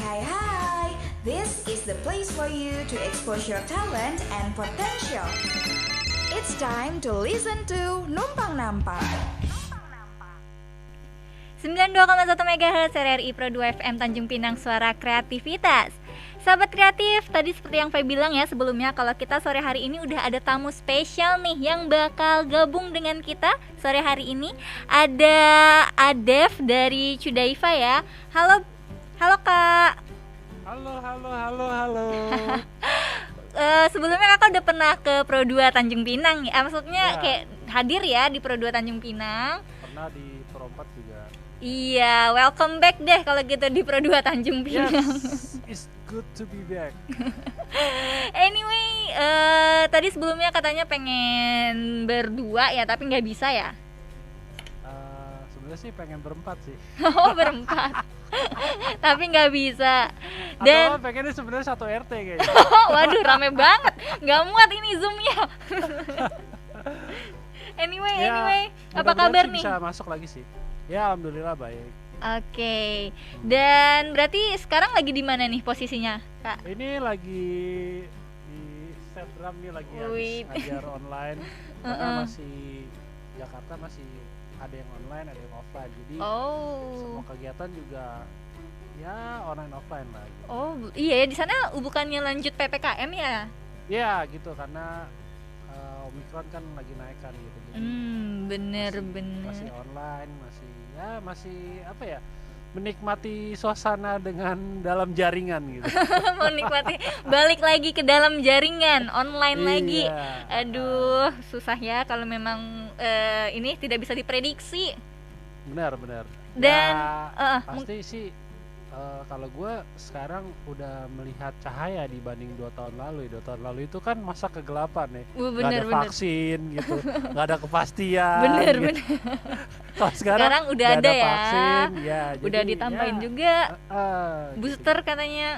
Hai hai, this is the place for you to expose your talent and potential. It's time to listen to Numpang Nampang. 92,1 MHz RRI Pro 2 FM Tanjung Pinang, suara kreativitas. Sahabat kreatif, tadi seperti yang Faye bilang ya sebelumnya, kalau kita sore hari ini udah ada tamu spesial nih yang bakal gabung dengan kita sore hari ini. Ada Adev dari Cudaiva ya. Halo Kak. Halo. Sebelumnya Kakak udah pernah ke Pro 2 Tanjung Pinang ya? Maksudnya Ya. kayak hadir ya di Pro 2 Tanjung Pinang. Pernah di Pro 4 juga. Iya, welcome back deh kalau gitu di Pro 2 Tanjung Pinang. Yes, it's good to be back. Anyway, tadi sebelumnya katanya pengen berdua ya, tapi nggak bisa ya? Sebenarnya sih pengen berempat sih. Oh, berempat. Tapi nggak bisa. Dan Atau pengennya sebenarnya satu RT kayaknya. waduh, rame banget. Nggak muat ini zoomnya. Anyway, apa Mudah-mudahan kabar sih nih? bisa masuk lagi sih. Ya, alhamdulillah baik. Oke. Dan berarti sekarang lagi di mana nih posisinya, Kak? Ini lagi di Instagram nih, lagi Wih. habis ngajar online. Karena masih Jakarta masih ada yang online, ada yang offline. Jadi Oh. semua kegiatan juga ya online offline lah gitu. Oh, iya ya, di sana bukannya lanjut PPKM ya? Ya gitu, karena Omikron kan lagi naik kan gitu. Jadi Bener. masih online, masih apa ya, menikmati suasana dengan dalam jaringan gitu. Menikmati, balik lagi ke dalam jaringan online lagi. Iya. Aduh, susah ya kalau memang ini tidak bisa diprediksi. Benar. Dan pasti sih kalau gue sekarang udah melihat cahaya dibanding 2 tahun lalu. 2 tahun lalu itu kan masa kegelapan ya. Nggak ada vaksin gitu, nggak ada kepastian. Bener. Kalau sekarang udah nggak ada ya. vaksin, ya. Udah Jadi, ditambahin ya, juga booster booster katanya.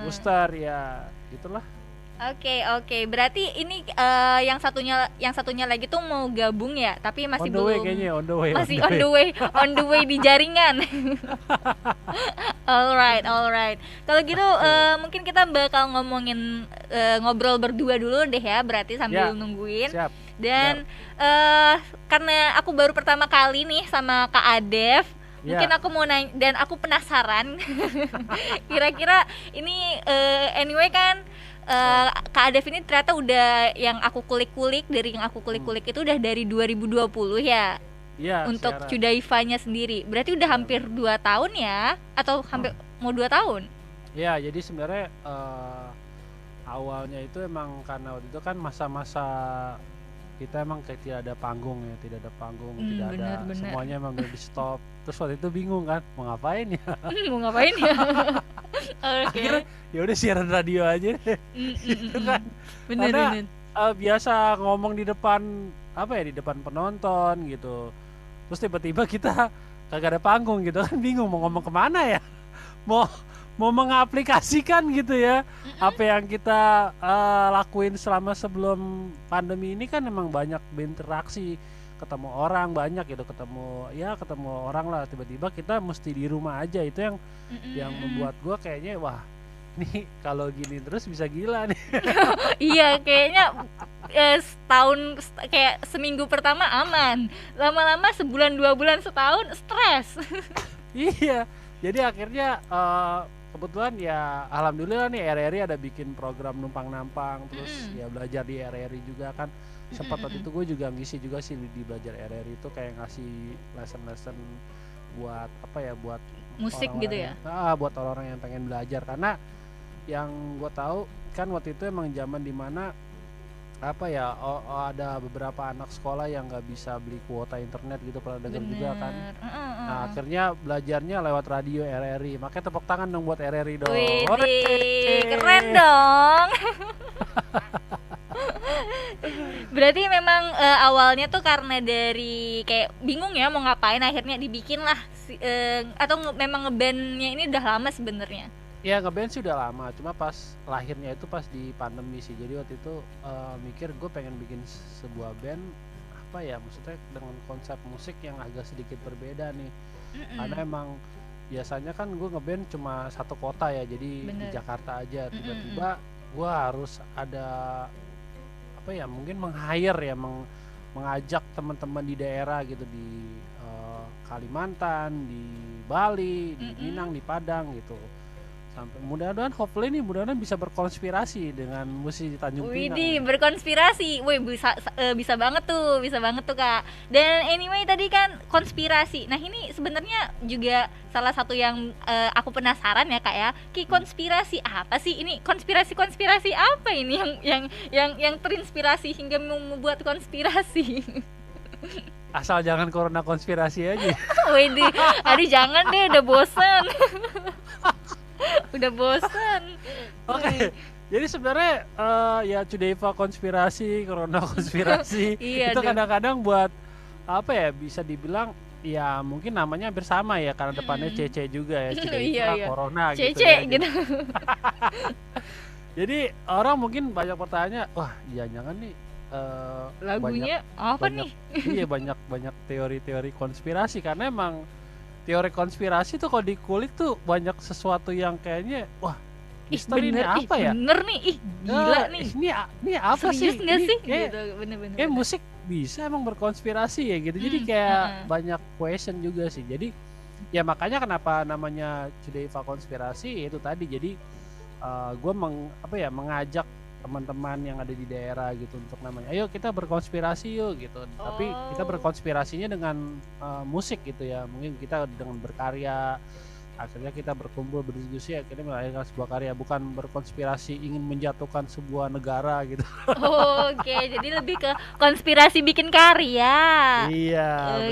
booster ya, gitulah. Oke. Berarti ini yang satunya lagi tuh mau gabung ya, tapi masih On the way belum. kayaknya, on the way. Masih on the way di jaringan. Alright. Kalau gitu mungkin kita bakal ngomongin ngobrol berdua dulu deh ya, berarti sambil Ya, nungguin. Siap. Dan karena aku baru pertama kali nih sama Kak Adev, mungkin aku mau nanya dan aku penasaran. Kira-kira ini anyway kan Kak Adev ini ternyata udah yang aku kulik-kulik itu udah dari 2020 ya. Iya, Untuk siaran. Cudaivanya sendiri. Berarti udah hampir 2 tahun ya? Atau hampir mau 2 tahun? Ya, jadi sebenarnya awalnya itu emang karena waktu itu kan masa-masa kita emang kayak tidak ada panggung, tidak bener. ada, semuanya emang udah di stop. Terus waktu itu bingung kan mau ngapain ya. Mau ngapain ya? Oke. Akhirnya ya udah siaran radio aja deh. Gitu kan. Bener. Biasa ngomong di depan di depan penonton gitu. Terus tiba-tiba kita kagak ada panggung gitu kan, bingung mau ngomong kemana ya. Mau mengaplikasikan gitu ya apa yang kita lakuin selama sebelum pandemi ini kan emang banyak berinteraksi, ketemu orang banyak gitu, ketemu orang lah, tiba-tiba kita mesti di rumah aja. Itu yang membuat gue kayaknya wah ini kalau gini terus bisa gila nih. Iya, kayaknya setahun kayak seminggu pertama aman, lama-lama sebulan 2 bulan setahun stres. Iya, jadi akhirnya kebetulan ya alhamdulillah nih RRI ada bikin program numpang nampang, terus ya belajar di RRI juga kan. Sempat waktu itu gue juga ngisi juga sih di belajar RRI itu, kayak ngasih lesson buat buat Musik gitu ya. Buat orang-orang yang pengen belajar, karena yang gue tahu kan waktu itu emang zaman dimana ada beberapa anak sekolah yang nggak bisa beli kuota internet gitu, pernah dengar juga kan. Nah akhirnya belajarnya lewat radio RRI, makanya tepuk tangan dong buat RRI dong. Widih, keren dong. Berarti memang awalnya tuh karena dari kayak bingung ya mau ngapain, akhirnya dibikin lah atau memang ngebandnya ini udah lama sebenarnya. Ya ngeband sih udah lama, cuma pas lahirnya itu pas di pandemi sih. Jadi waktu itu mikir gue pengen bikin sebuah band maksudnya dengan konsep musik yang agak sedikit berbeda nih. Karena emang biasanya kan gue ngeband cuma satu kota ya, jadi di Bener. Jakarta aja. Mm-mm-mm. Tiba-tiba gue harus ada apa ya, mungkin meng-hire ya, mengajak teman-teman di daerah gitu, di Kalimantan, di Bali, di Minang, di Padang gitu. Sampai mudah-mudahan mudah-mudahan bisa berkonspirasi dengan musisi Tanjung Pinang. Widih, berkonspirasi. Wih, bisa banget tuh, Kak. Dan anyway tadi kan konspirasi. Nah, ini sebenarnya juga salah satu yang aku penasaran ya, Kak ya. Konspirasi apa sih ini? Konspirasi apa ini yang terinspirasi hingga membuat konspirasi? Asal jangan corona konspirasi aja. Widih, aduh jangan deh, udah bosan. Udah bosan. Oke. Jadi sebenarnya ya Cudeva konspirasi, corona konspirasi Iya itu deh. kadang-kadang buat apa ya, bisa dibilang ya mungkin namanya hampir sama ya, karena depannya CC juga ya, Cudeva, Iya. corona gitu Cece ya. gitu. Jadi orang mungkin banyak bertanya, wah jangan-jangan nih Lagunya apa banyak, nih? iya banyak teori-teori konspirasi, karena emang teori konspirasi tuh kalau dikulik tuh banyak sesuatu yang kayaknya wah misteri ini apa ya? Bener nih, gila nih. Ini apa Serius sih? nggak Ini sih? kayak, Gitu, bener-bener. kayak musik bisa emang berkonspirasi ya gitu. Jadi kayak banyak question juga sih. Jadi ya makanya kenapa namanya Cudeva konspirasi itu tadi. Jadi gue mengajak teman-teman yang ada di daerah gitu untuk namanya, ayo kita berkonspirasi yuk gitu. Tapi kita berkonspirasinya dengan musik gitu ya. Mungkin kita dengan berkarya, akhirnya kita berkumpul berdiskusi, akhirnya melahirkan sebuah karya, bukan berkonspirasi ingin menjatuhkan sebuah negara gitu. Oke, jadi lebih ke konspirasi bikin karya. Iya.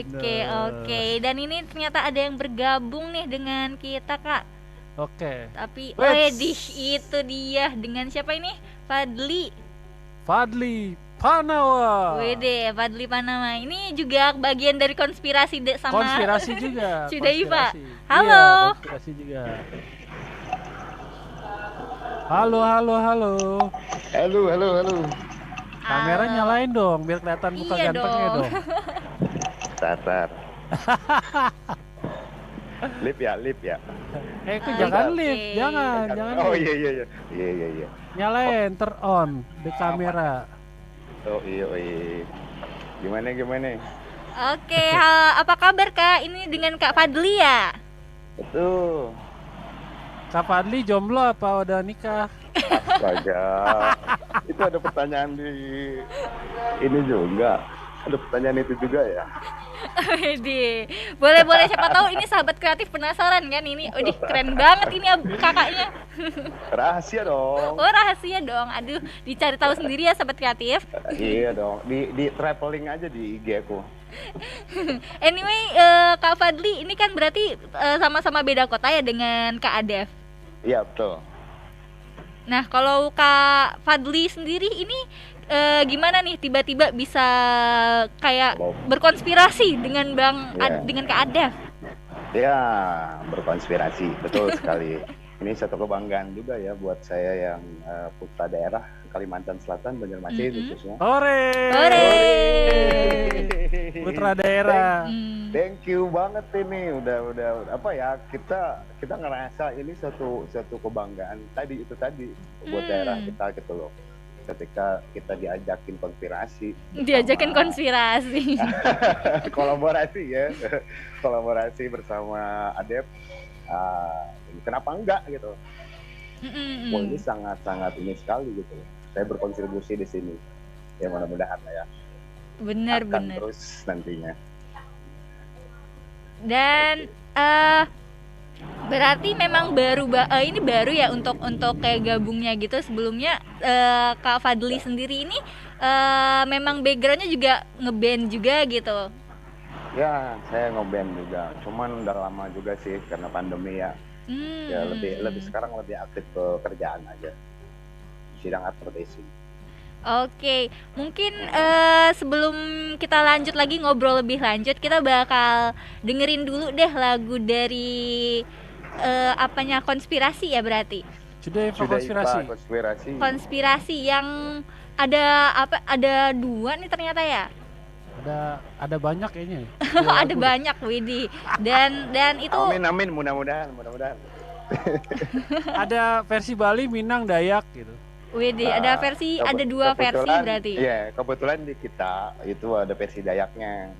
Oke. Dan ini ternyata ada yang bergabung nih dengan kita, Kak. Oke. Tapi Wets. itu dia, dengan siapa ini? Fadli Panawa. Wede, Fadli Panama. Ini juga bagian dari konspirasi sama Konspirasi juga. Cudeva. konspirasi. Halo. Iya, konspirasi juga. Halo. Halo. Kamera Halo. nyalain dong biar kelihatan muka Iya gantengnya dong. dong. Tar. Lip ya. Kok jangan Oke. lift, jangan Oh lift. iya. Nyalain, turn on di kamera. Oh iya. Gimana? Oke, apa kabar, Kak? Ini dengan Kak Fadli ya? Betul. Kak Fadli jomblo apa udah nikah? Astaga. Itu ada pertanyaan di ini juga. Ada pertanyaan itu juga ya. Wede. Boleh siapa tahu ini sahabat kreatif penasaran kan ini. Udih, keren banget ini kakaknya. Rahasia dong. Oh, rahasia dong. Aduh, dicari tahu sendiri ya sahabat kreatif. Iya dong. Di traveling aja di IG aku. Anyway, Kak Fadli ini kan berarti sama-sama beda kota ya dengan Kak Adef. Iya betul. Nah, kalau Kak Fadli sendiri ini gimana nih tiba-tiba bisa kayak berkonspirasi dengan dengan Kak Adef? Ya, berkonspirasi, betul sekali. Ini satu kebanggaan juga ya buat saya yang putra daerah Kalimantan Selatan, Banjarmasin khususnya. Hore. Putra daerah. Thank you banget ini, udah apa ya, kita ngerasa ini satu kebanggaan itu tadi buat daerah kita gitu loh. Ketika kita diajakin konspirasi, kolaborasi bersama Adep, kenapa enggak gitu? Wah, ini sangat ini sekali gitu. Saya berkontribusi di sini, ya mudah-mudahan ya. Benar. Terus nantinya. Dan berarti memang ini baru ya untuk kayak gabungnya gitu. Sebelumnya Kak Fadli sendiri ini memang backgroundnya juga ngeband juga gitu. Ya, saya ngeband juga. Cuman udah lama juga sih karena pandemi ya. Ya lebih sekarang lebih aktif ke kerjaan aja. Sidang advertising. Oke, mungkin sebelum kita lanjut lagi ngobrol lebih lanjut, kita bakal dengerin dulu deh lagu dari konspirasi ya berarti. Cudeva konspirasi. Konspirasi yang ada 2 nih ternyata ya. Ada banyak kayaknya ya. Ada banyak, Widih. Dan itu Amin, mudah-mudahan. Ada versi Bali, Minang, Dayak gitu. Widih, ada versi, ada 2 versi Kebetulan, berarti. Iya, kebetulan di kita itu ada versi Dayaknya.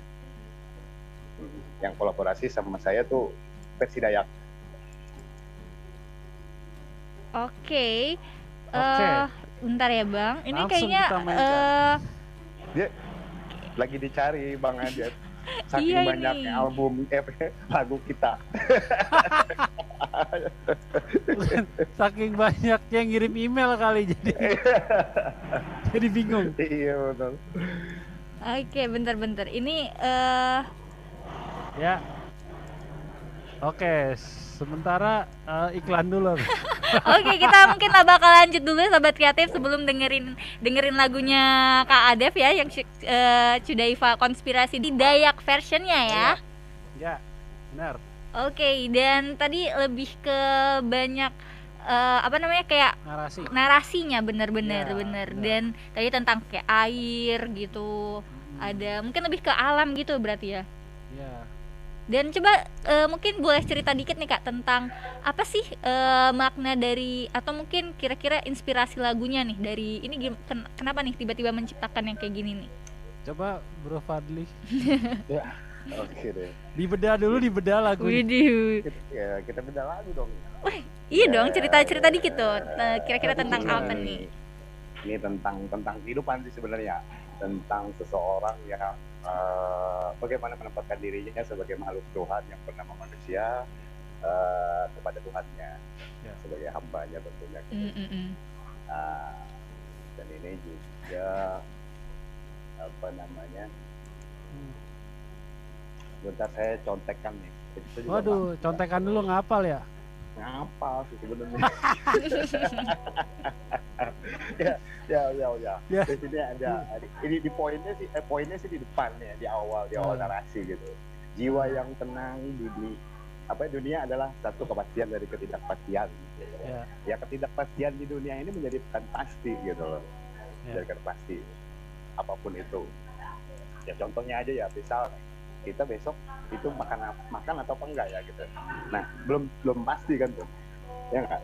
Yang kolaborasi sama saya tuh versi Dayak. Oke. Oke. Bentar ya, Bang. Ini Langsung kayaknya kita mainkan. Dia lagi dicari Bang Adit. Saking Iya banyaknya nih. album lagu kita. Saking banyak yang ngirim email kali jadi bingung. Iya betul. Oke, bentar. Ini Ya. Oke, sementara iklan dulu. oke, kita mungkin bakal lanjut dulu Sobat Kreatif sebelum dengerin lagunya Kak Adef ya yang Cudaiva Konspirasi di Dayak versionnya ya. Ya, benar. Oke, dan tadi lebih ke banyak kayak narasinya bener. Ya, bener. Dan tadi tentang kayak air gitu. Ada mungkin lebih ke alam gitu berarti ya. Ya. Dan coba mungkin boleh cerita dikit nih Kak tentang apa sih makna dari atau mungkin kira-kira inspirasi lagunya nih dari ini kenapa nih tiba-tiba menciptakan yang kayak gini nih? Coba Bro Fadli. Ya, oke deh. Dibedah lagu. Widih. Kita beda lagu dong. Iya dong, cerita-cerita dikit tuh. Kira-kira tentang apa nih? Ini tentang kehidupan sih sebenarnya, tentang seseorang yang bagaimana menempatkan dirinya sebagai makhluk Tuhan yang bernama manusia kepada Tuhannya Ya. sebagai hambanya tentunya. Dan ini juga bentar saya contekkan nih. Itu juga Waduh, contekan dulu ngapal ya. ngapal sih sebenarnya. ya. Ya. Di sini ada ini di poinnya sih di depan ya, di awal narasi gitu. Jiwa yang tenang di dunia adalah satu kepastian dari ketidakpastian. Gitu. Ya. Ya ketidakpastian di dunia ini menjadi bukan pasti gitu loh. Ya. Jadi pasti apapun itu. Ya contohnya aja ya, misal kita besok itu makan atau apa enggak ya gitu. Nah, belum pasti kan tuh. Ya enggak?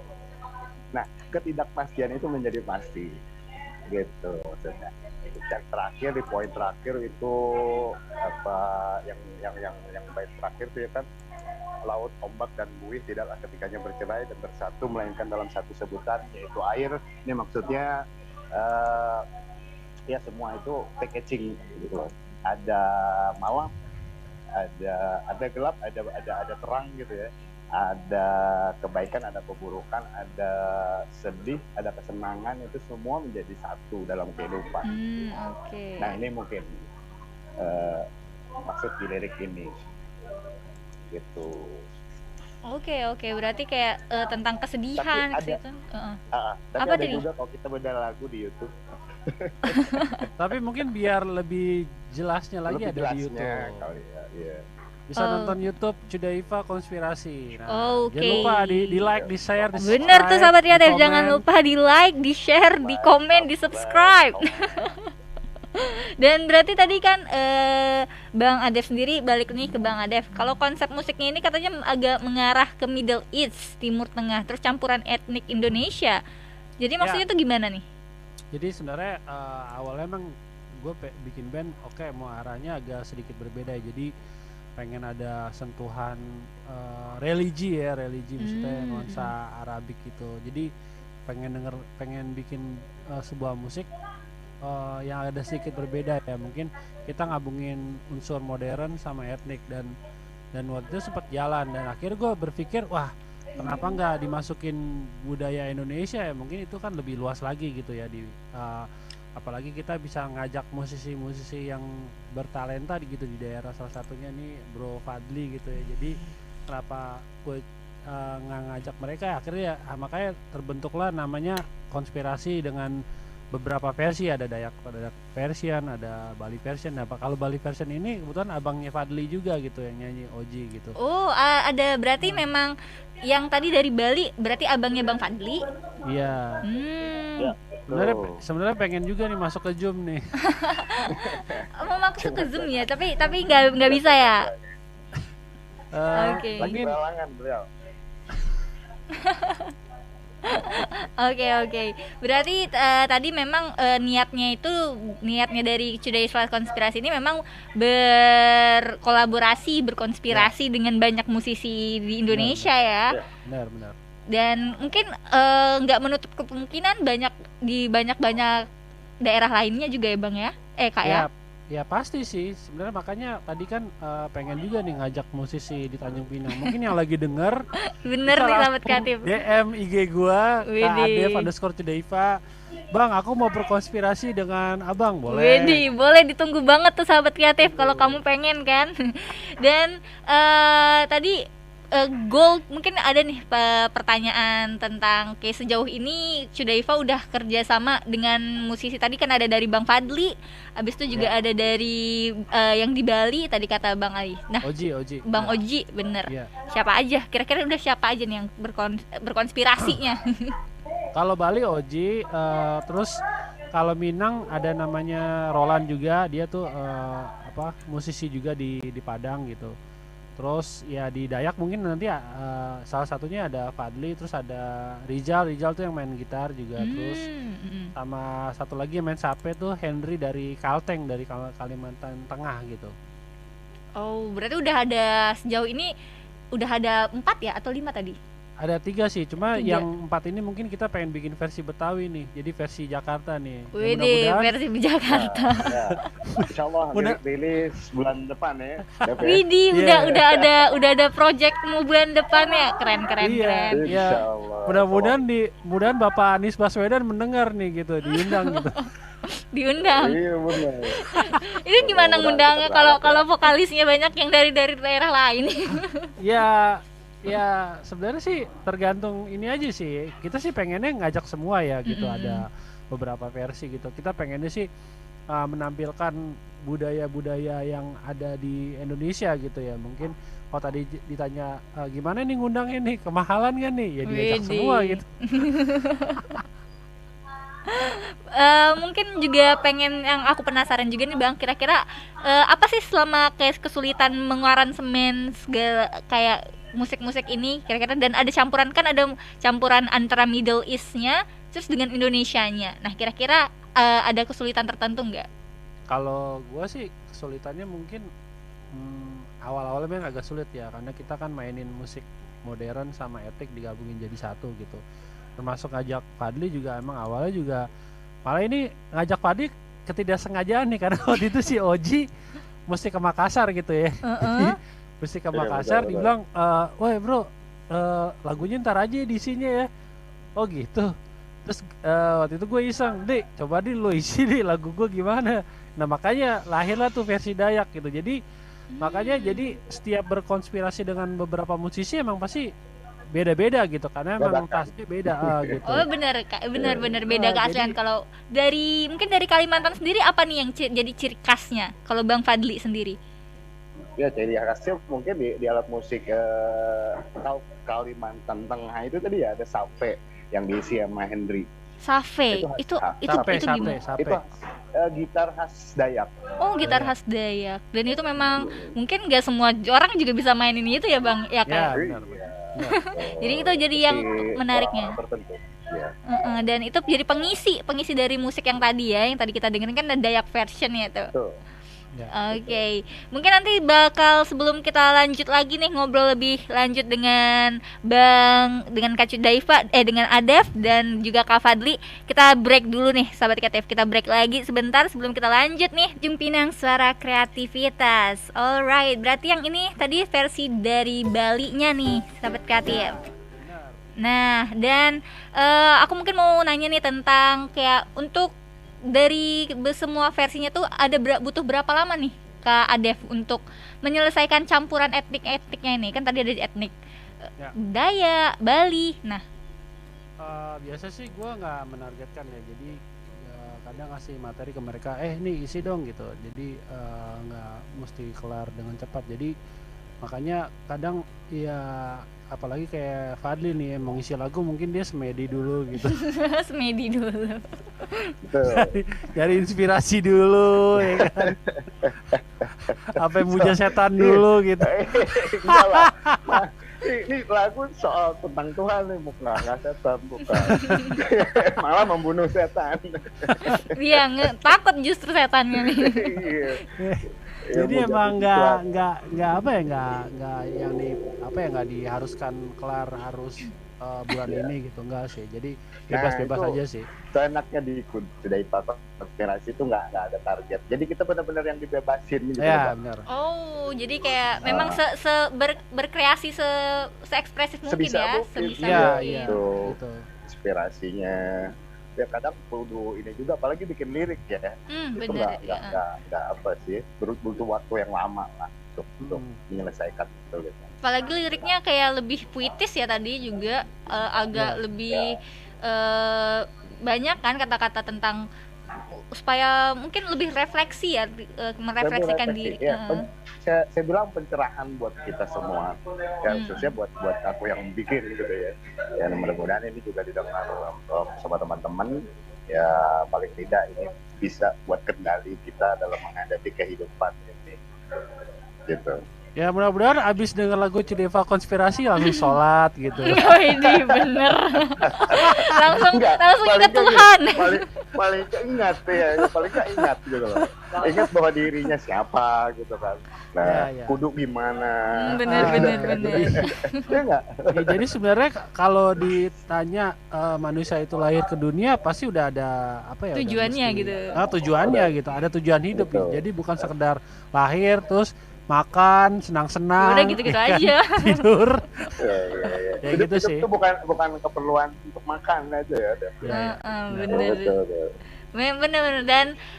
Nah, ketidakpastian itu menjadi pasti. Gitu maksudnya. Yang terakhir di poin terakhir itu apa yang baik terakhir itu ya kan, laut, ombak dan buih tidaklah ketikanya bercerai dan bersatu melainkan dalam satu sebutan yaitu air. Ini maksudnya ya semua itu packaging gitu loh. Ada malam, ada gelap, ada terang gitu ya. Ada kebaikan, ada keburukan, ada sedih, ada kesenangan, itu semua menjadi satu dalam kehidupan. Oke. Nah ini mungkin maksud di lirik ini gitu. Oke, berarti kayak tentang kesedihan Tapi gitu. Tapi Apa ada tadi? juga kalau kita beda lagu di YouTube. Tapi mungkin biar lebih jelasnya lagi Lebih ada di jelasnya YouTube. kali ya. Iya. Bisa nonton YouTube Cudaiva Konspirasi. Oke. Jangan lupa di like, di share, di Bener tuh subscribe, Sahabat di Kreatif, komen. jangan lupa di like, di share, di komen, di subscribe. Dan berarti tadi kan Bang Adef sendiri balik nih ke Bang Adef. Kalau konsep musiknya ini katanya agak mengarah ke Middle East, Timur Tengah, terus campuran etnik Indonesia. Jadi maksudnya tuh gimana nih? Jadi sebenarnya awalnya emang gue bikin band, mau arahnya agak sedikit berbeda. Jadi pengen ada sentuhan religi maksudnya nuansa Arabik gitu. Jadi pengen bikin sebuah musik yang ada sedikit berbeda ya. Mungkin kita ngabungin unsur modern sama etnik dan waktu itu sempat jalan dan akhirnya gue berpikir wah kenapa nggak dimasukin budaya Indonesia ya, mungkin itu kan lebih luas lagi gitu ya apalagi kita bisa ngajak musisi-musisi yang bertalenta gitu di daerah, salah satunya nih Bro Fadli gitu ya. Jadi kenapa gue nggak ngajak mereka ya, akhirnya ya makanya terbentuklah namanya Konspirasi dengan beberapa versi, ada Dayak version, ada Bali version. Nah, kalau Bali version ini kebetulan abangnya Fadli juga gitu yang nyanyi, Oji gitu. Oh, ada berarti memang yang tadi dari Bali berarti abangnya Bang Fadli. Iya. Ya, Sebenarnya pengen juga nih masuk ke Zoom nih. mau masuk ke Zoom ya, tapi nggak bisa ya. Oke. Lagi beralangan beliau. Oke. Berarti tadi memang niatnya dari Cudai Suara Konspirasi ini memang berkonspirasi dengan banyak musisi di Indonesia ya. Benar. Dan mungkin nggak menutup kemungkinan di banyak daerah lainnya juga ya Bang ya. Kak ya. Ya pasti sih, sebenarnya makanya tadi kan pengen juga nih ngajak musisi di Tanjung Pinang. Mungkin yang lagi denger bener nih sahabat kreatif. DM IG gua @adef_cudaiva. Bang, aku mau berkonspirasi dengan abang, boleh? Boleh ditunggu banget tuh sahabat kreatif kalau kamu pengen kan. Dan tadi goal mungkin ada nih pertanyaan tentang kayak sejauh ini Cudaiva udah kerja sama dengan musisi, tadi kan ada dari Bang Fadli, abis itu juga ada dari yang di Bali tadi kata Bang Ali. Nah, Oji. Bang Oji, bener. Yeah. Siapa aja? Kira-kira udah siapa aja nih yang berkonspirasinya? Kalau Bali Oji, terus kalau Minang ada namanya Roland juga, dia tuh musisi juga di Padang gitu. Terus ya di Dayak mungkin nanti salah satunya ada Fadli, terus ada Rizal tuh yang main gitar juga, terus sama satu lagi yang main sape tuh Henry dari Kalteng, dari Kalimantan Tengah gitu. Oh, berarti udah ada sejauh ini udah ada 4 ya atau 5 tadi? Ada 3 sih, cuma 3. yang 4 ini mungkin kita pengen bikin versi Betawi nih, jadi versi Jakarta nih. Widih, versi Jakarta. Insya Allah rilis bulan depan ya. Widih, udah ada project mau bulan depan ya, keren. Iya. Mudah-mudahan Bapak Anies Baswedan mendengar nih gitu, diundang gitu. Diundang. Iya benar. Ini gimana ngundangnya kalau vokalisnya banyak yang dari daerah lain? Ya sebenarnya sih tergantung ini aja sih. Kita sih pengennya ngajak semua ya gitu. Ada beberapa versi gitu. Kita pengennya sih menampilkan budaya-budaya yang ada di Indonesia gitu ya. Mungkin kalau tadi ditanya gimana nih ngundangnya nih, kemahalan kan nih, ya diajak semua gitu. Mungkin juga pengen, yang aku penasaran juga nih Bang, kira-kira apa sih selama kayak kesulitan mengaransemen segala kayak musik-musik ini kira-kira, dan ada campuran antara Middle East-nya terus dengan Indonesianya. Nah, kira-kira ada kesulitan tertentu nggak? Kalau gua sih kesulitannya mungkin awal-awalnya memang agak sulit ya, karena kita kan mainin musik modern sama etnik digabungin jadi satu gitu. Termasuk ngajak Fadli juga emang awalnya juga, malah ini ngajak Fadli ketidaksengajaan nih, karena waktu itu si Oji mesti ke Makassar gitu ya. Jadi mesti ke Makassar, dibilang woi bro, lagunya ntar aja diisinya ya. Oh gitu. Terus waktu itu gue iseng, Dik coba lo isi lagu gue gimana. Nah makanya lahirlah tuh versi Dayak gitu. Jadi makanya jadi setiap berkonspirasi dengan beberapa musisi emang pasti beda-beda gitu, karena emang tasnya beda gitu. Oh benar beda keaslian. Kalau mungkin dari Kalimantan sendiri apa nih yang jadi ciri khasnya kalau Bang Fadli sendiri? Ya ciri khasnya mungkin di alat musik tahu Kalimantan Tengah itu tadi ya ada sape yang diisi sama Henry. Sape itu gimana? Itu gitar khas Dayak. Oh, gitar khas Dayak. Dan itu memang mungkin nggak semua orang juga bisa mainin itu ya Bang, ya kan? Ya, benar. Jadi itu jadi yang menariknya. Ya. Dan itu jadi pengisi dari musik yang tadi kita dengerin kan ada Dayak version ya tuh. Betul. Ya. Oke. Mungkin nanti sebelum kita lanjut lagi nih ngobrol lebih lanjut dengan Kak Cudaiva, dengan Adef dan juga Kak Fadli, kita break dulu nih sahabat kreatif. Kita break lagi sebentar sebelum kita lanjut nih Pinang Suara Kreativitas. Alright, berarti yang ini tadi versi dari Bali-nya nih sahabat kreatif. Nah, dan aku mungkin mau nanya nih tentang kayak untuk dari semua versinya tuh butuh berapa lama nih Kak Adef untuk menyelesaikan campuran etniknya ini? Kan tadi ada etnik Dayak, Bali. Nah, biasa sih gue nggak menargetkan ya, jadi kadang ngasih materi ke mereka, nih isi dong gitu. Jadi nggak mesti kelar dengan cepat. Jadi Makanya kadang ya apalagi kayak Fadli nih mau ngisi lagu mungkin dia semedi dulu gitu. Semedi dulu. Betul. Dari inspirasi dulu ya kan. Apa muja setan dulu gitu. Enggak lah. Ini lagu soal tentang Tuhan nih, bukan nggak setan, bukan. Malah membunuh setan. Dia takut justru setannya nih. Iya. Jadi Ya, emang Tuhan. nggak apa ya nggak yang di apa ya nggak diharuskan kelar harus bulan ini gitu enggak sih. Jadi bebas-bebas itu aja sih. Seenaknya di Today konspirasi itu nggak ada target. Jadi kita benar-benar yang dibebasin gitu. Ya Bang. benar. Oh, jadi kayak memang berkreasi se-ekspresif mungkin Sebisa ya, mungkin. sebisa Iya mungkin. iya Gitu. gitu. Inspirasinya. Ya kadang kudu ini juga, apalagi bikin lirik ya. Itu Bener. nggak apa sih, butuh waktu yang lama lah untuk menyelesaikan itu gitu. Apalagi liriknya kayak lebih puitis ya tadi juga agak lebih banyak kan kata-kata tentang supaya mungkin lebih refleksi ya, merefleksikan diri. Ya, saya bilang pencerahan buat kita semua, ya, khususnya buat aku yang bikin gitu ya. Ya mudah-mudahan ini juga didengar sama teman-teman. Ya paling tidak ini bisa buat kendali kita dalam menghadapi kehidupan ini. Gitu. Ya mudah-mudahan abis denger lagu Cudeva Konspirasi langsung sholat gitu. Oh ini bener. langsung Paling ingat Tuhan. Paling ingat ya, paling ingat gitu loh. Ingat bahwa dirinya siapa gitu kan. Nah, Ya. kudu gimana. Bener. Ya enggak? Ya, jadi sebenarnya kalau ditanya manusia itu lahir ke dunia pasti udah ada apa ya? udah Tujuannya mesti- gitu. Tujuannya gitu. Ada tujuan hidup. Betul. Gitu. Jadi bukan sekedar lahir terus makan senang-senang. Udah gitu-gitu ya kan? aja. Tidur. Ya. Ya Hidup gitu sih. itu bukan keperluan untuk makan aja ya. Ya. Bener. Betul. Bener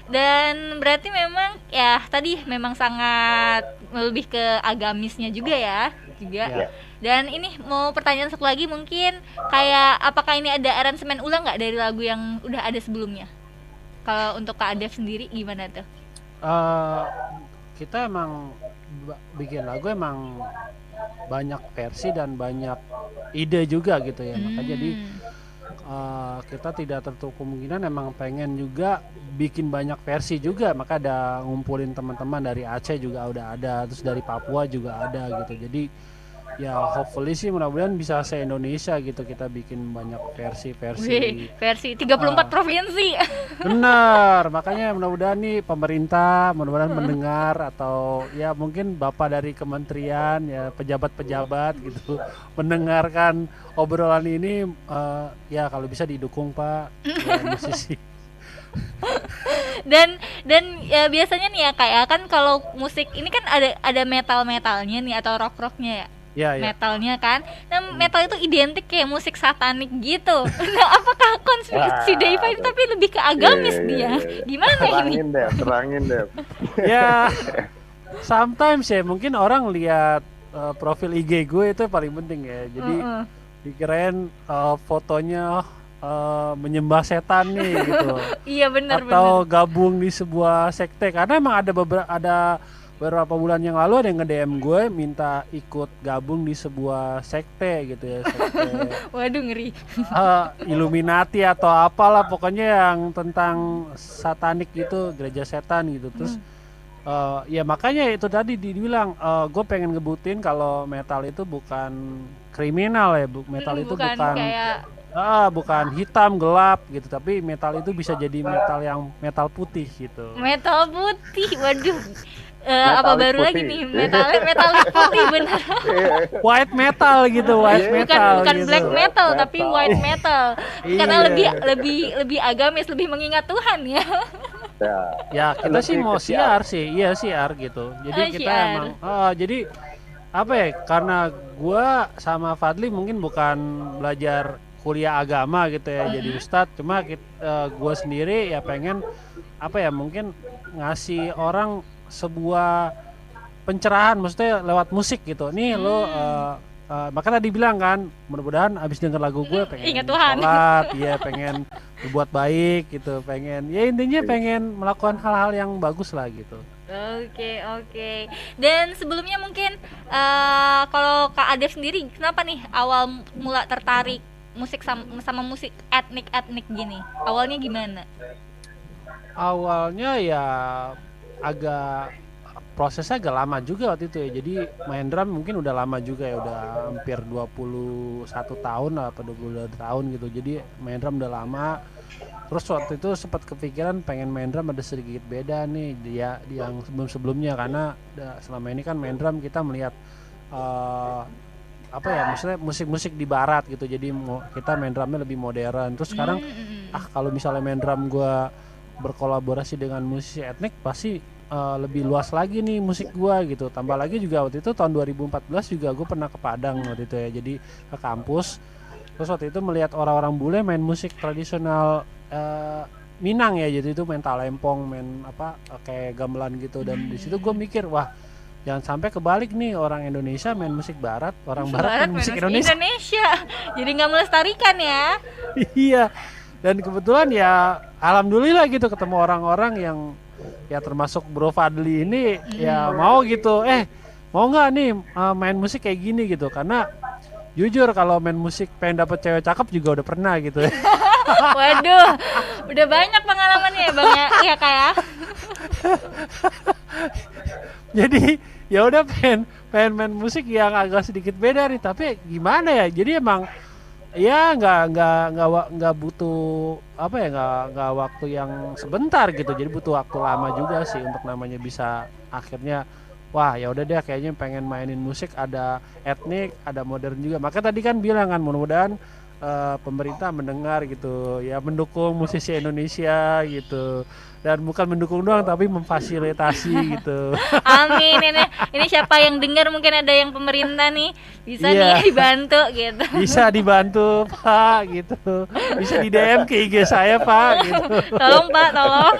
dan berarti memang ya tadi memang sangat lebih ke agamisnya juga ya juga. Ya. Dan ini mau pertanyaan satu lagi mungkin kayak apakah ini ada aransemen ulang nggak dari lagu yang udah ada sebelumnya? Kalau untuk Kak Adef sendiri gimana tuh? Kita emang bikin lagu emang banyak versi dan banyak ide juga gitu ya. Maka jadi kita tidak tertutup kemungkinan emang pengen juga bikin banyak versi juga, maka ada ngumpulin teman-teman dari Aceh juga udah ada, terus dari Papua juga ada gitu. Jadi ya hopefully sih mudah-mudahan bisa se-Indonesia gitu kita bikin banyak versi-versi. Wih, versi 34 provinsi. Benar, makanya mudah-mudahan nih pemerintah mudah-mudahan mendengar atau ya mungkin Bapak dari kementerian ya pejabat-pejabat gitu mendengarkan obrolan ini ya kalau bisa didukung Pak ya, musisi. dan ya biasanya nih ya kayak kan kalau musik ini kan ada metalnya nih atau rocknya ya. Ya, ya. Metalnya kan, nah metal itu identik kayak musik satanik gitu. Nah apakah konspirasi Deiva itu tapi lebih ke agamis dia? Gimana ini? Terangin deh. Ya sometimes ya mungkin orang lihat profil IG gue itu paling penting ya. Jadi dikirain fotonya menyembah setan nih gitu. Iya benar. Atau gabung di sebuah sekte karena emang ada beberapa bulan yang lalu ada yang nge-DM gue minta ikut gabung di sebuah sekte gitu ya, sekte Waduh ngeri. Illuminati atau apalah pokoknya yang tentang satanik gitu, gereja setan gitu. Terus ya makanya itu tadi dibilang gue pengen ngebutin kalau metal itu bukan kriminal ya, metal itu bukan kayak bukan hitam gelap gitu, tapi metal itu bisa jadi metal yang metal putih gitu. metal putih. Waduh. Apa baru lagi nih metal putih bener. White metal gitu, white metal bukan gitu. black metal tapi white metal. Karena Iya. lebih agamis, lebih mengingat Tuhan ya. Ya kita sih mau siar sih, iya siar gitu. Jadi kita siar. emang jadi apa ya, karena gua sama Fadli mungkin bukan belajar kuliah agama gitu ya jadi ustadz, cuma gua sendiri ya pengen apa ya mungkin ngasih orang sebuah pencerahan maksudnya lewat musik gitu. Nih lo makanya tadi bilang kan mudah-mudahan abis denger lagu gue pengen Ingat Tuhan. sholat, ya pengen berbuat baik gitu, pengen ya intinya pengen melakukan hal-hal yang bagus lah gitu. Oke, oke. Dan sebelumnya mungkin kalau Kak Adef sendiri kenapa nih awal mula tertarik musik sama musik etnik gini? Awalnya gimana? Awalnya ya agak prosesnya agak lama juga waktu itu ya. Jadi main drum mungkin udah lama juga ya, udah hampir 21 tahun atau 22 tahun gitu. Jadi main drum udah lama. Terus waktu itu sempat kepikiran pengen main drum ada sedikit beda nih dia yang sebelum-sebelumnya, karena selama ini kan main drum kita melihat apa ya, maksudnya musik-musik di barat gitu. Jadi kita main drumnya lebih modern. Terus sekarang kalau misalnya main drum gue berkolaborasi dengan musisi etnik pasti lebih luas lagi nih musik gua gitu. Tambah lagi juga waktu itu tahun 2014 juga gue pernah ke Padang waktu itu ya, jadi ke kampus. Terus waktu itu melihat orang-orang bule main musik tradisional Minang ya, jadi itu main talempong, main apa kayak gamelan gitu. Dan di situ gue mikir, wah jangan sampai kebalik nih, orang Indonesia main musik barat, orang barat main musik Indonesia. Jadi nggak melestarikan ya. Iya. Dan kebetulan ya alhamdulillah gitu ketemu orang-orang yang ya termasuk Bro Fadli ini ya mau gitu, mau nggak nih main musik kayak gini gitu. Karena jujur kalau main musik pengen dapet cewek cakep juga udah pernah gitu ya. Waduh, udah banyak pengalamannya ya Bang ya, iya kayak. Jadi ya udah pengen main musik yang agak sedikit beda nih, tapi gimana ya? Jadi emang ya nggak butuh apa ya, nggak waktu yang sebentar gitu. Jadi butuh waktu lama juga sih untuk namanya bisa akhirnya wah ya udah deh kayaknya pengen mainin musik ada etnik ada modern juga. Maka tadi kan bilang kan mudah-mudahan pemerintah mendengar gitu ya, mendukung musisi Indonesia gitu, dan bukan mendukung doang tapi memfasilitasi gitu. Amin. Ini siapa yang dengar, mungkin ada yang pemerintah nih bisa nih dibantu gitu. Bisa dibantu Pak gitu, bisa di DM ke IG saya Pak gitu. Tolong Pak, tolong.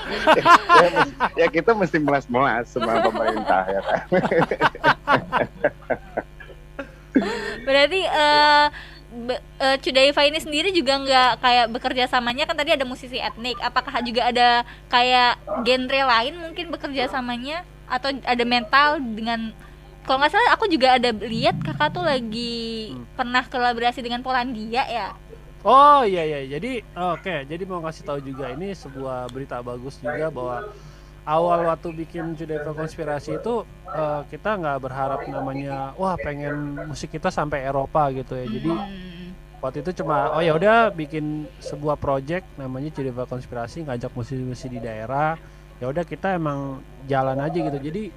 Ya kita mesti melas-melas sama pemerintah ya kan. Berarti Cudaiva ini sendiri juga nggak kayak bekerja samanya, kan tadi ada musisi etnik, apakah juga ada kayak genre lain mungkin bekerja samanya, atau ada mental dengan, kalau nggak salah aku juga ada lihat kakak tuh lagi pernah kolaborasi dengan Polandia ya. Oh iya, jadi oke, jadi mau kasih tahu juga ini sebuah berita bagus juga bahwa awal waktu bikin Cudaiva Konspirasi itu kita nggak berharap namanya wah pengen musik kita sampai Eropa gitu ya. Jadi waktu itu cuma oh ya udah bikin sebuah project namanya Cudaiva Konspirasi, ngajak musisi-musisi di daerah. Ya udah kita emang jalan aja gitu. Jadi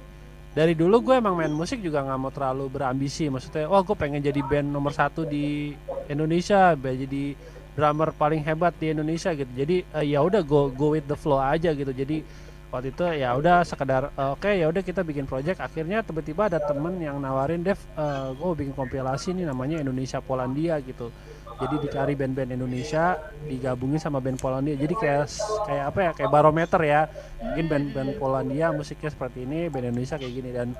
dari dulu gue emang main musik juga nggak mau terlalu berambisi, maksudnya wah gue pengen jadi band nomor 1 di Indonesia, jadi drummer paling hebat di Indonesia gitu. Jadi ya udah go with the flow aja gitu. Jadi waktu itu ya udah sekedar oke, ya udah kita bikin project. Akhirnya tiba-tiba ada temen yang nawarin, Dev, gue bikin kompilasi nih namanya Indonesia Polandia gitu. Jadi dicari band-band Indonesia digabungin sama band Polandia. Jadi kayak apa ya, kayak barometer ya. Mungkin band Polandia musiknya seperti ini, band Indonesia kayak gini. Dan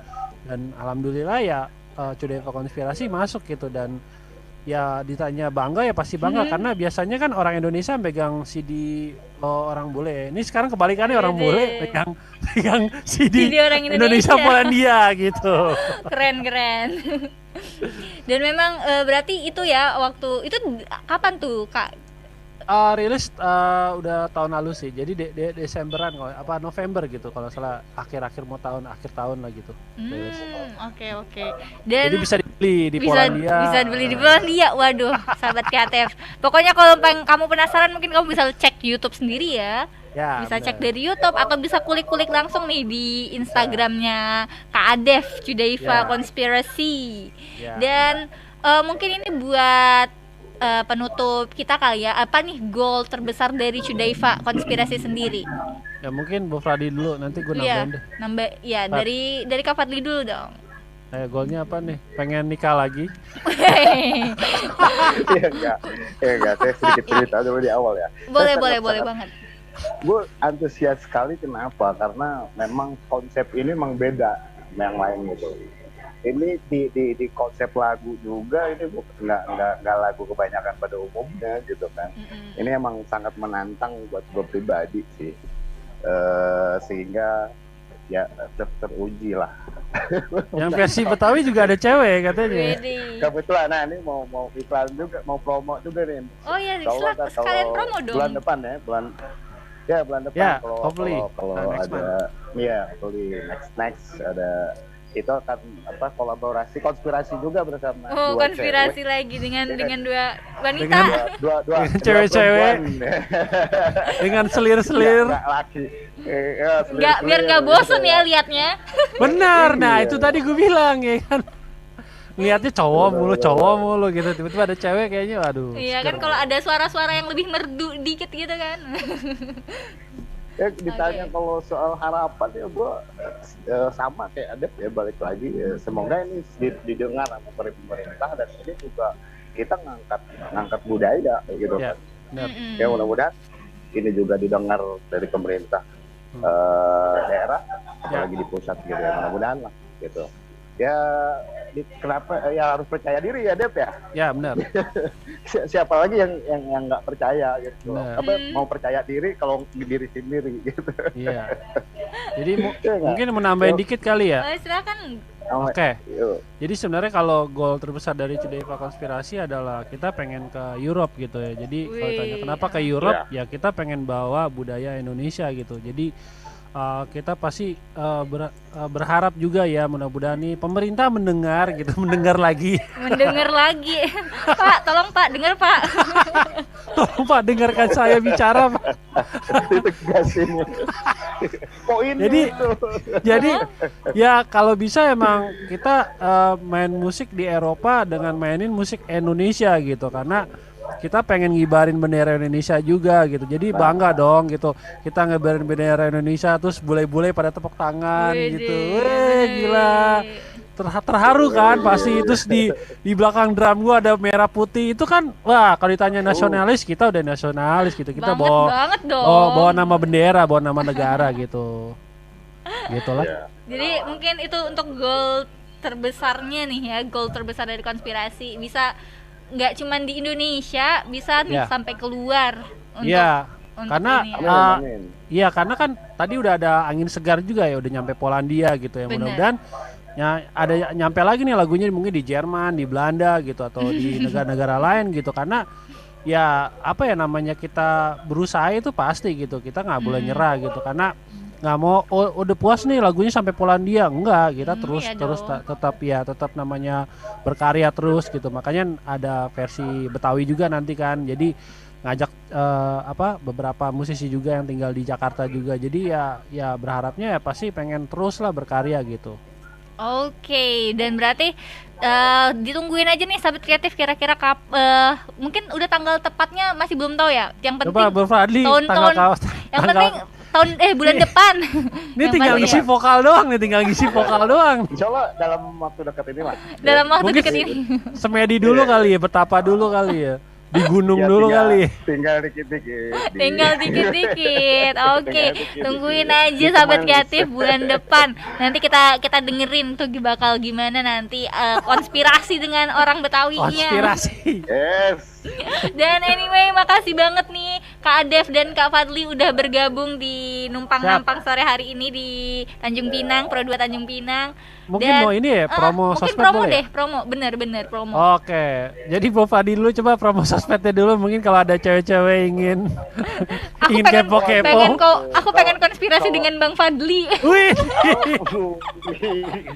alhamdulillah ya Cudaiva Konspirasi masuk gitu. Dan ya ditanya bangga ya pasti bangga, karena biasanya kan orang Indonesia megang CD orang bule. Ini sekarang kebalikannya, orang bule pegang CD orang Indonesia Polandia gitu. Keren. Dan memang berarti itu ya, waktu itu kapan tuh Kak? Rilis udah tahun lalu sih. Jadi Desemberan apa November gitu kalau salah, akhir tahun lah gitu. Oke. Dan jadi bisa dibeli di Polandia. Bisa dibeli di Polandia. Waduh, sahabat kreatif. Pokoknya kalau kamu penasaran mungkin kamu bisa cek YouTube sendiri ya. Ya, bisa cek dari YouTube atau bisa kulik-kulik langsung nih di Instagramnya Kak Adef Cudaiva Konspirasi. Dan mungkin ini buat penutup kita kali ya, apa nih goal terbesar dari Cudaiva Konspirasi sendiri? Ya mungkin Bu Fadli dulu, nanti gue nambahin deh. Dari Kak Fadli dulu dong. Goalnya apa nih? Pengen nikah lagi? Ya enggak, saya sedikit cerita dulu di awal ya. Boleh banget. Gue antusias sekali, kenapa? Karena memang konsep ini memang beda yang lain gitu. Ini di konsep lagu juga, ini nggak lagu kebanyakan pada umumnya gitu kan. Ini emang sangat menantang buat gue pribadi sih, sehingga ya teruji lah. Yang versi Betawi juga ada cewek katanya. Widih. Kebetulan, nah ini mau iklan juga, mau promo juga nih. Oh iya, Insya Allah kan sekalian kalau promo dong. bulan depan ya, bulan depan Ya, kalau hopefully. Next ada, hopefully next ada, itu akan kolaborasi konspirasi juga bersama Oh, dua konspirasi cewek. lagi dengan dua wanita. Dengan- dua Cewek-cewek. perempuan. Dengan selir-selir. Nggak laki. Nggak, biar nggak bosen ya liatnya. Benar. Nah, Iya. itu tadi gue bilang ya kan. Lihatnya cowok mulu gitu. Tiba-tiba ada cewek kayaknya waduh. Iya kan, kalau ada suara-suara yang lebih merdu dikit gitu kan. Ya, ditanya Oke. kalau soal harapan ya gue sama kayak Adep ya, balik lagi ya, semoga ini didengar sama pemerintah, dan ini juga kita ngangkat budaya gitu Ya, kan. benar. Mm-mm. Ya mudah-mudahan ini juga didengar dari pemerintah daerah, apalagi di pusat gitu ya, mudah-mudahan lah gitu. Ya kenapa ya harus percaya diri ya Dep ya. Ya, benar. Siapa lagi yang nggak percaya gitu. Benar. Mau percaya diri kalau di diri sendiri gitu. Iya. Jadi Iya nggak? mungkin mau nambahin dikit kali ya. Oh, silakan. Oke. Yuk. Jadi sebenarnya kalau goal terbesar dari Cudaiva Konspirasi adalah kita pengen ke Europe gitu ya. Jadi kalau Wih. tanya kenapa ke Europe, ya kita pengen bawa budaya Indonesia gitu. Jadi kita pasti berharap juga ya, mudah-mudahan nih pemerintah mendengar gitu, mendengar lagi. Mendengar lagi. Pak, tolong Pak, dengar Pak. Tolong Pak, dengarkan saya bicara Pak. Ditegasin. Poin Jadi- itu. Jadi ya kalau bisa emang kita main musik di Eropa dengan mainin musik Indonesia gitu, karena kita pengen ngibarin bendera Indonesia juga gitu. Jadi bangga dong gitu. Kita ngibarin bendera Indonesia terus bule-bule pada tepuk tangan gitu. Weh, gila. Terharu kan pasti. Terus di belakang drum gua ada merah putih. Itu kan wah, kalau ditanya nasionalis, kita udah nasionalis gitu. Kita Banget dong. bawa nama bendera, bawa nama negara gitu. Gitulah. Ya. Jadi mungkin itu untuk goal terbesarnya nih ya, goal terbesar dari konspirasi. Bisa nggak cuman di Indonesia, bisa nih Ya. sampai keluar untuk Iya, untuk karena ini. Amin, amin. iya karena kan tadi udah ada angin segar juga ya, udah nyampe Polandia gitu ya. Bener. Mudah-mudahan ya ada nyampe lagi nih lagunya mungkin di Jerman, di Belanda gitu, atau di negara-negara lain gitu. Karena ya apa ya namanya, kita berusaha itu pasti gitu, kita nggak boleh nyerah gitu, karena nggak mau udah puas nih lagunya sampai Polandia, enggak, kita terus iya terus dong. tetap namanya berkarya terus gitu. Makanya ada versi Betawi juga nanti kan, jadi ngajak beberapa musisi juga yang tinggal di Jakarta juga, jadi ya berharapnya ya pasti pengen terus lah berkarya gitu. Oke, dan berarti ditungguin aja nih sahabat kreatif, kira-kira mungkin udah tanggal tepatnya masih belum tahu ya. Yang penting Coba Bro Fadli yang penting bulan depan. ini yang tinggal pasti ngisi ya. vokal doang nih, tinggal ngisi vokal doang. Insya Allah dalam waktu dekat ini mas. Dalam waktu Mungkin dekat ini. Semedi dulu kali ya, betapa dulu kali ya, di gunung Ya, dulu tinggal- kali. Tinggal dikit-dikit. Tinggal dikit-dikit. Oke, Tinggal dikit-dikit. tungguin aja sahabat kreatif bulan depan. Nanti kita dengerin tuh bakal gimana nanti konspirasi dengan orang Betawinya. Konspirasi. Yes. Dan anyway, makasih banget nih Kak Adev dan Kak Fadli udah bergabung di Numpang Siap. Nampang sore hari ini di Tanjung Pinang, Pro 2 Tanjung Pinang. Mungkin Dan, mau ini ya, promo mungkin sosmed promo boleh ya? deh, promo, bener promo. Oke, jadi Bro Fadli dulu coba promo sosmednya dulu, mungkin kalau ada cewek-cewek ingin ingin kepo-kepo. Aku pengen konspirasi dengan Bang Fadli. Wih,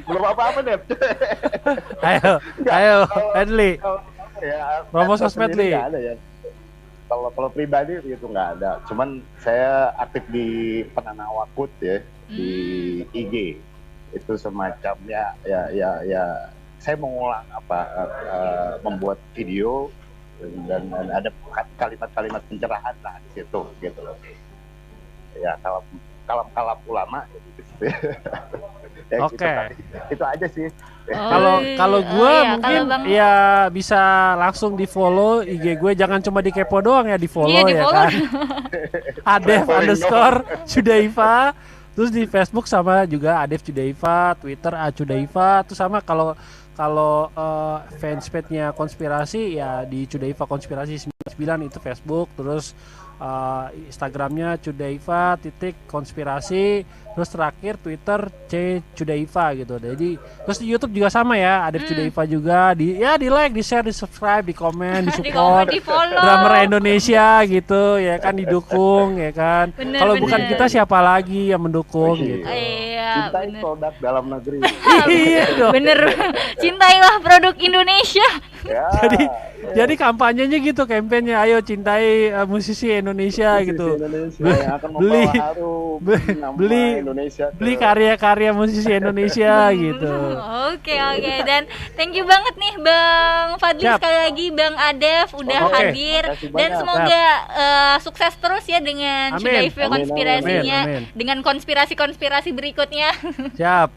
Belum apa-apa deh. ayo Fadli. Ya, Promo saya sosmed, sendiri Li. nggak ada ya. Kalau pribadi itu nggak ada. Cuman saya aktif di Penanawakut ya, di IG. Itu semacamnya ya saya mengulang membuat video dan ada kalimat-kalimat pencerahan lah di situ gitu loh. Ya kalam ulama gitu. Ya, Oke. itu aja sih. Kalau gue iya, mungkin kalau Bang- ya bisa langsung di follow IG gue, jangan cuma di kepo doang ya, di follow Iya, ya di-follow. kan. Adev_Cudaiva, terus di Facebook sama juga Adev Cudaiva, Twitter @Cudaiva, terus sama kalau fanspage-nya konspirasi ya di Cudaiva Konspirasi 19 9 itu Facebook, terus Instagramnya Cudaiva.konspirasi, terus terakhir Twitter Cudaiva gitu. Jadi terus di YouTube juga sama ya, ada Cudaiva juga. Di like, di share, di subscribe, di komen, di support. di follow. Drummer Indonesia gitu ya kan, didukung ya kan. Kalau bukan kita siapa lagi yang mendukung gitu. Iya, Cintai produk dalam negeri. Iya dong. bener. Cintailah produk Indonesia. Ya. Jadi kampanyenya gitu, kampanyenya ayo cintai musisi Indonesia Musisi gitu. Indonesia yang akan Beli- membawa harum nama beli- Indonesia. Beli karya-karya musisi Indonesia gitu. Oke, dan thank you banget nih Bang Fadli, Siap. sekali lagi Bang Adef udah Oke. hadir, Makasih dan banyak. semoga sukses terus ya dengan Amin. Cudaiva Amin, konspirasinya, amin. dengan konspirasi berikutnya. Siap.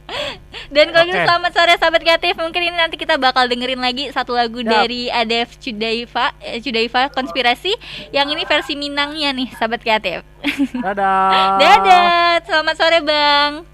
Dan kalau gitu Oke. selamat sore sahabat kreatif. Mungkin ini nanti kita bakal dengerin lagi satu lagu Siap. dari Adef Cudaiva konspirasi, yang ini versi Minangnya nih sahabat kreatif. Dadah. Dadah, selamat sore Bang.